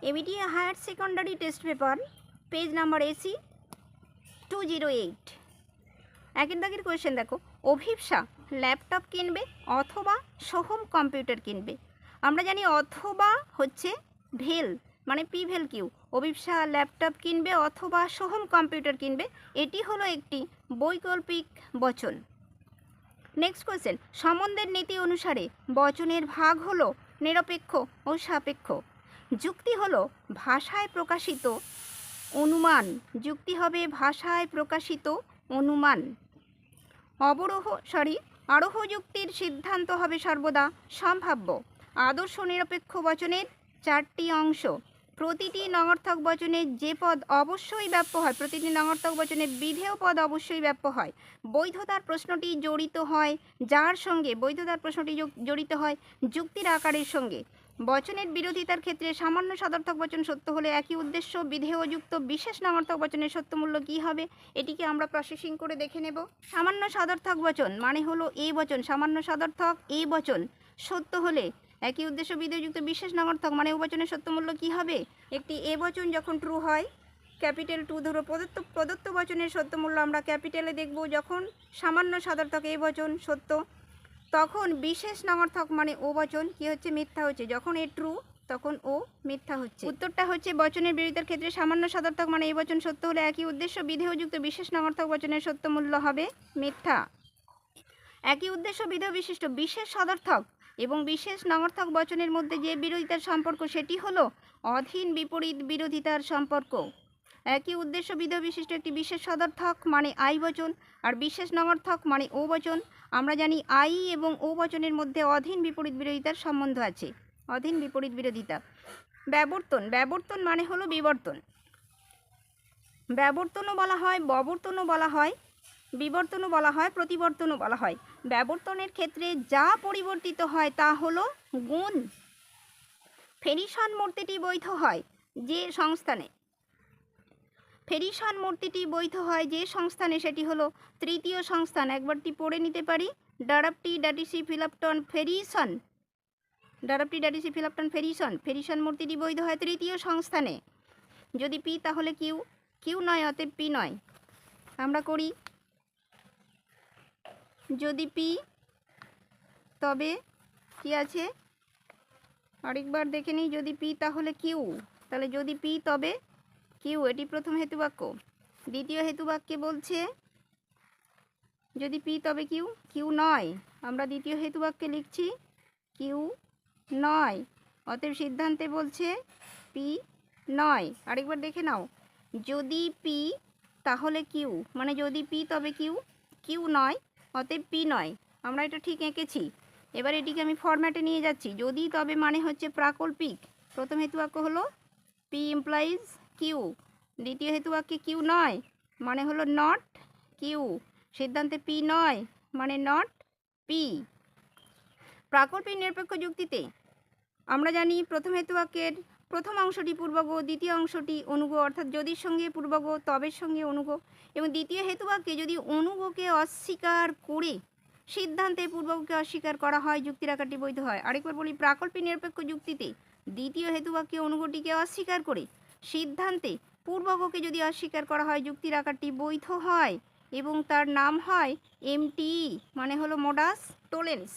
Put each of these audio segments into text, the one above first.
ABT higher secondary test paper page number AC 208। একের দাগের question দেখো, অভিপ্সা ল্যাপটপ কিনবে অথবা সোহম কম্পিউটার কিনবে। আমরা জানি অথবা হচ্ছে ভেল মানে পি ভেল কিউ, অভিপ্সা ল্যাপটপ কিনবে অথবা সোহম কম্পিউটার কিনবে, এটি হলো একটি বৈকল্পিক বচন। নেক্সট কোয়েশ্চেন, সম্বন্ধের নীতি অনুসারে বচনের ভাগ হলো নিরপেক্ষ ও সাপেক্ষ। যুক্তি হলো ভাষায় প্রকাশিত অনুমান, যুক্তি হবে ভাষায় প্রকাশিত অনুমান। আরোহ যুক্তির সিদ্ধান্ত হবে সর্বদা সম্ভাব্য। আদর্শ নিরপেক্ষ বচনের 4টি অংশ। প্রতিটি নঙর্থক বচনে যে পদ অবশ্যই ব্যাপ্য হয়, প্রতিটি নঙর্থক বচনে বিধেয় পদ অবশ্যই ব্যাপ্য হয়। বৈধতার প্রশ্নটি জড়িত হয় যার সঙ্গে, বৈধতার প্রশ্নটি জড়িত হয় যুক্তির আকারের সঙ্গে। বচনের বিরোধিতার ক্ষেত্রে সামান্য সদর্থক বচন সত্য হলে একই উদ্দেশ্য বিধেয়যুক্ত বিশেষ নঙর্থক বচনের সত্যমূল্য কী হবে, এটিকে আমরা প্রসেসিং করে দেখে নেব। সামান্য সদর্থক বচন মানে হলো এ বচন, সামান্য সদর্থক এ বচন সত্য হলে একই উদ্দেশ্য বিধেয়যুক্ত বিশেষ নঙর্থক মানে ও বচনের সত্যমূল্য কী হবে। একটি এ বচন যখন ট্রু হয়, ক্যাপিটাল টু ধরো প্রদত্ত বচনের সত্যমূল্য আমরা ক্যাপিটালে দেখব। যখন সামান্য সদর্থক এ বচন সত্য, তখন বিশেষ নঙর্থক মানে ও বচন কী হচ্ছে, মিথ্যা হচ্ছে। যখন এ ট্রু তখন ও মিথ্যা হচ্ছে। উত্তরটা হচ্ছে বচনের বিরোধিতার ক্ষেত্রে সামান্য সদর্থক মানে এ বচন সত্য হলে একই উদ্দেশ্য বিধেয়যুক্ত বিশেষ নঙর্থক বচনের সত্যমূল্য হবে মিথ্যা। একই উদ্দেশ্য বিধেয় বিশিষ্ট বিশেষ সদর্থক এবং বিশেষ নঙর্থক বচনের মধ্যে যে বিরোধিতার সম্পর্ক সেটি হলো অধীন বিপরীত বিরোধিতার সম্পর্ক। একই উদ্দেশ্য বিধেয় বিশিষ্ট একটি বিশেষ সদর্থক মানে আই বচন আর বিশেষ নঙর্থক মানে ও বচন। আমরা জানি আই এবং ও বচনের মধ্যে অধীন বিপরীত বিরোধিতার সম্বন্ধ আছে, অধীন বিপরীত বিরোধিতা। ব্যবর্তন মানে হলো বিবর্তন। ব্যবর্তনও বলা হয়, ববর্তনও বলা হয়, বিবর্তনও বলা হয়, প্রতিবর্তনও বলা হয়। ব্যবর্তনের ক্ষেত্রে যা পরিবর্তিত হয় তা হলো গুণ। ফেরিশন মূর্তিটি বৈধ হয় যে সংস্থানে, ফেরিশন মূর্তিটি বৈধ হয় যে সংস্থানে সেটি হলো তৃতীয় সংস্থান। একবারটি পড়ে নিতে পারি, ডারাপটি ডাটিসি ফিলাপটন ফেরিশন, ডারাপটি ডাটিসি ফিলাপটন ফেরিশন, ফেরিশন মূর্তিটি বৈধ হয় তৃতীয় সংস্থানে। যদি পি তাহলে কিউ, কিউ নয় অতএব পি নয়। আমরা করি, যদি পি তবে কি আছে আরেকবার দেখে নিই, যদি পি তাহলে কিউ, তাহলে যদি পি তবে কিউ, এটি প্রথম হেতুবাক্য। দ্বিতীয় হেতুবাক্যে বলছে যদি পি তবে কিউ, কিউ নয়, আমরা দ্বিতীয় হেতুবাক্যে লিখছি কিউ নয়, অতএব সিদ্ধান্তে বলছে পি নয়। আরেকবার দেখে নাও, যদি পি তাহলে কিউ মানে যদি পি তবে কিউ, কিউ নয় অতএব পি নয়। আমরা এটা ঠিক এঁকেছি। এবার এটিকে আমি ফরম্যাটে নিয়ে যাচ্ছি। যদি তবে মানে হচ্ছে প্রাকল্পিক, প্রথম হেতুবাক্য হলো পি ইমপ্লাইজ কিউ, দ্বিতীয় হেতুবাক্যে কিউ নয় মানে হলো নট কিউ, সিদ্ধান্তে পি নয় মানে নট পি। প্রাকল্পিক নিরপেক্ষ যুক্তিতে আমরা জানি প্রথম হেতুবাক্যের প্রথম অংশটি পূর্বগ, দ্বিতীয় অংশটি অনুগ, অর্থাৎ যদির সঙ্গে পূর্বগ, তবের সঙ্গে অনুগ, এবং দ্বিতীয় হেতুবাক্যে যদি অনুগকে অস্বীকার করে সিদ্ধান্তে পূর্বগকে অস্বীকার করা হয় যুক্তির আকারটি বৈধ হয়। আরেকবার বলি, প্রাকল্পিক নিরপেক্ষ যুক্তিতে দ্বিতীয় হেতুবাক্যে অনুগটিকে অস্বীকার করে সিদ্ধান্তে পূর্বগকে যদি অস্বীকার করা হয় যুক্তির আকারটি বৈধ হয় এবং তার নাম হয় এমটি মানে হলো মোডাস টোলেন্স।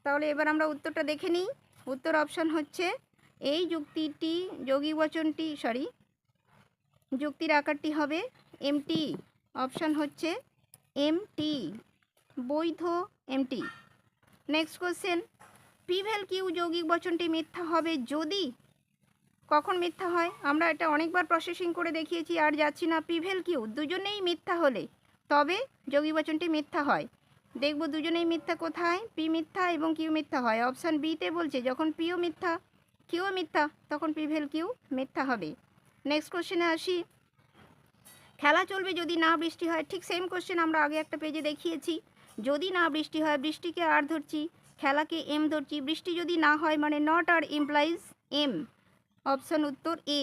তাহলে এবার আমরা উত্তরটা দেখে নিই। উত্তর অপশান হচ্ছে এই যুক্তিটি যৌগিক বচনটি যুক্তির আকারটি হবে এমটি, অপশান হচ্ছে এমটি, বৈধ এমটি। নেক্সট কোশ্চেন, পিভেল কিউ যৌগিক বচনটি মিথ্যা হবে যদি, কখন মিথ্যা হয় আমরা এটা অনেকবার প্রসেসিং করে দেখিয়েছি আর যাচ্ছি না। পিভেল কিউ দুজনেই মিথ্যা হলে তবে যৌগিক বচনটি মিথ্যা হয়। দেখব দুজনেই মিথ্যা কোথায়, পি মিথ্যা এবং কিউ মিথ্যা হয়। অপশান বিতে বলছে যখন পিও মিথ্যা কিউ মিথ্যা তখন পিভেল কিউ মিথ্যা হবে। নেক্সট কোশ্চেনে আসি, খেলা চলবে যদি না বৃষ্টি হয়। ঠিক সেম কোশ্চেন আমরা আগে একটা পেজে দেখিয়েছি। যদি না বৃষ্টি হয়, বৃষ্টিকে আর ধরছি, খেলাকে এম ধরছি, বৃষ্টি যদি না হয় মানে not R implies M, option উত্তর এ।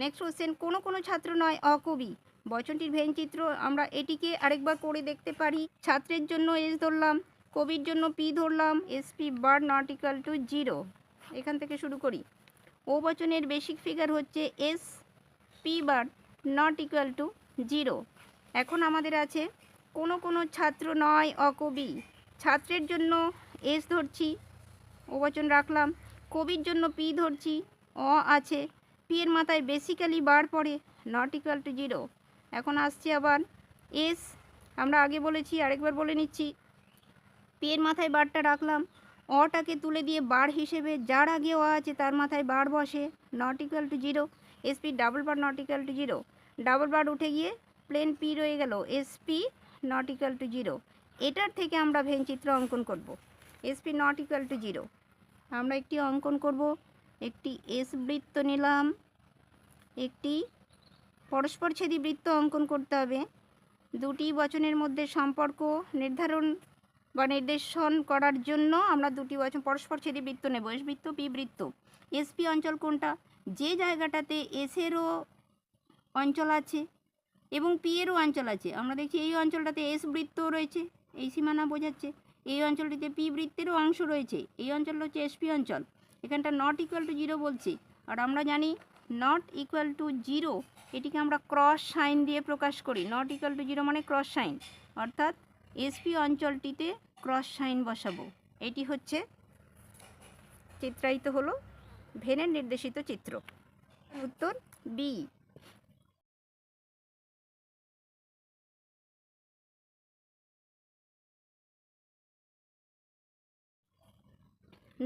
নেক্সট কোশ্চেন, কোনো কোনো ছাত্র নয় অকবি, বচনটির ভেনচিত্র আমরা এটিকে আরেকবার করে দেখতে পারি। ছাত্রের জন্য এস ধরলাম, কবির জন্য পি ধরলাম, SP bar not equal to 0। এখান থেকে শুরু করি। ও বচনের বেসিক ফিগার হচ্ছে S P bar not equal to 0। এখন আমাদের আছে কোনো ছাত্র নয় অকবি। ছাত্রের জন্য এস ধরছি, ও বচন রাখলাম। কবির জন্য পি ধরছি, অ আছে। পি এর মাথায় বেসিক্যালি বার পড়ে, নট ইকুয়াল টু 0। এখন আসছে আবার এস, আমরা আগে বলেছি আরেকবার বলে নিচ্ছি। পি এর মাথায় বারটা রাখলাম, অটাকে তুলে দিয়ে বার হিসেবে যার আগে অ আছে তার মাথায় বার বসে, not equal to 0। SP double bar not equal to 0, double বার উঠে গিয়ে প্লেন পি রয়ে গেল, এসপি নট ইকুয়াল টু 0। এটার থেকে আমরা ভেনচিত্র অঙ্কন করব। এসপি নট ইকুয়াল টু 0 আমরা একটি অঙ্কন করব। একটি এস বৃত্ত নিলাম, একটি পরস্পরছেদী বৃত্ত অঙ্কন করতে হবে। দুটি বচনের মধ্যে সম্পর্ক নির্ধারণ বা নির্দেশন করার জন্য আমরা দুটি বচন পরস্পরছেদী বৃত্ত নেব, এস বৃত্ত পি বৃত্ত। এসপি অঞ্চল কোনটা? যে জায়গাটাতে এসেরও অঞ্চল আছে এবং পি এরও অঞ্চল আছে। আমরা দেখছি এই অঞ্চলটাতে এস বৃত্ত রয়েছে, এই সীমানা বোঝাচ্ছে। এই অঞ্চলটিতে পি বৃত্তেরও অংশ রয়েছে, এই অঞ্চলটা হচ্ছে এসপি অঞ্চল। এখানটা নট ইকুয়াল টু 0 বলছে, আর আমরা জানি নট ইকুয়াল টু 0 এটিকে আমরা ক্রস সাইন দিয়ে প্রকাশ করি। নট ইকুয়াল টু 0 মানে ক্রস সাইন, অর্থাৎ এসপি অঞ্চলটিতে ক্রস সাইন বসাবো। এটি হচ্ছে চিত্রায়িত হলো ভেনের নির্দেশিত চিত্র। উত্তর বি।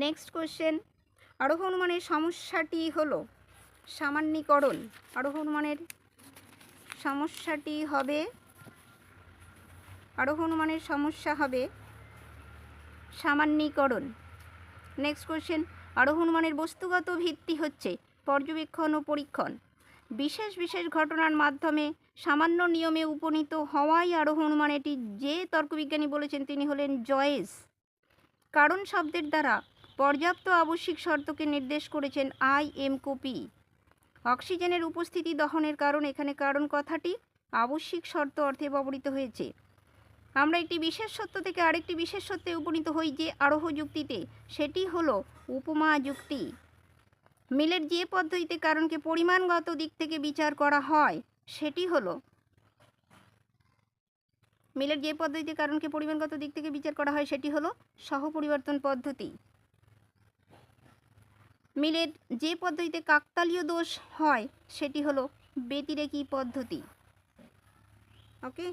নেক্সট কোশ্চেন, আরোহ অনুমানের সমস্যাটি হলো সামান্যীকরণ। আরোহ অনুমানের সমস্যাটি হবে, আরোহ অনুমানের সমস্যা হবে সামান্যীকরণ। নেক্সট কোশ্চেন, আরোহ অনুমানের বস্তুগত ভিত্তি হচ্ছে পর্যবেক্ষণ ও পরীক্ষণ। বিশেষ বিশেষ ঘটনার মাধ্যমে সামান্য নিয়মে উপনীত হওয়াই আরোহ অনুমান। এটি যে তর্কবিজ্ঞানী বলেছেন তিনি হলেন জয়েস। কারণ শব্দের দ্বারা পর্যাপ্ত আবশ্যিক শর্তকে নির্দেশ করেছেন আই.এম. কোপি। অক্সিজেনের উপস্থিতি দহনের কারণ, এখানে কারণ কথাটি আবশ্যিক শর্ত অর্থে ব্যবহৃত হয়েছে। আমরা একটি বিশেষ সত্য থেকে আরেকটি বিশেষ সত্যে উপনীত হই যে আরোহ যুক্তিতে, সেটি হলো উপমা যুক্তি। মিলের যে পদ্ধতিতে কারণকে পরিমাণগত দিক থেকে বিচার করা হয় সেটি হলো, মিলের যে পদ্ধতিতে কারণকে পরিমাণগত দিক থেকে বিচার করা হয় সেটি হলো সহপরিবর্তন পদ্ধতি। মিলের যে পদ্ধতিতে কাকতালীয় দোষ হয় সেটি হলো ব্যতিরেকী পদ্ধতি। ওকে।